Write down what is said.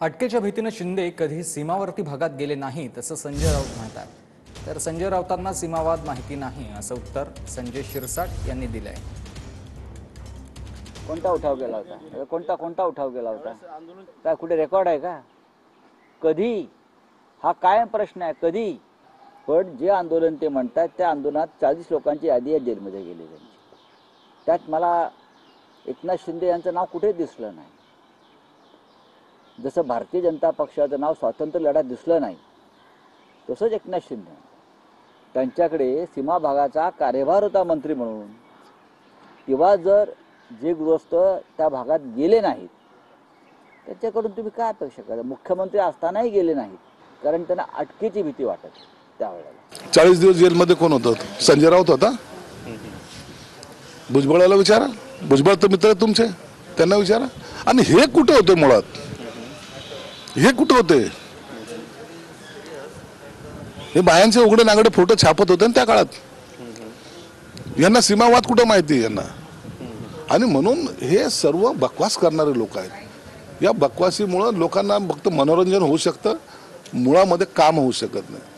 अटकेच्या भीतीने शिंदे कधी सीमावर्ती भागात गेले नाहीत असं संजय राऊत म्हणतात। तर संजय राऊतांना सीमावाद माहिती नाही असं उत्तर संजय शिरसाट यांनी दिलंय। कोणता उठाव केला होता? कोणता उठाव केला होता? काय कुठे रेकॉर्ड आहे का? कधी? हा कायम प्रश्न आहे, कधी? पण जे आंदोलन ते म्हणतात त्या आंदोलनात 40 लोकांची यादी आहे जेलमध्ये गेलेली। त्यात मला एकनाथ शिंदे यांचं नाव कुठेच दिसलं नाही। जसं भारतीय जनता पक्षाचं नाव स्वातंत्र्य लढ्यात दिसलं नाही, तसंच एकनाथ शिंदे त्यांच्याकडे सीमा भागाचा कार्यभार होता मंत्री म्हणून। तेव्हा जर जे गृहस्थ त्या भागात गेले नाहीत त्याच्याकडून तुम्ही काय अपेक्षा करा? मुख्यमंत्री असतानाही गेले नाहीत, कारण त्यांना अटकेची भीती वाटत त्यावेळेला। 40 दिवस जेलमध्ये कोण होतं? संजय राऊत होता। भुजबळाला विचारा, भुजबळ तर मित्र आहे तुमचे, त्यांना विचारा। आणि हे कुठे होते मुळात? हे कुठे होते? हे बायांचे उघडे नागडे फोटो छापत होते त्या काळात। यांना सीमावाद कुठे माहिती यांना? आणि म्हणून हे सर्व बकवास करणारे लोक आहेत। या बकवासीमुळे लोकांना फक्त मनोरंजन होऊ शकतं, मुळामध्ये काम होऊ शकत नाही।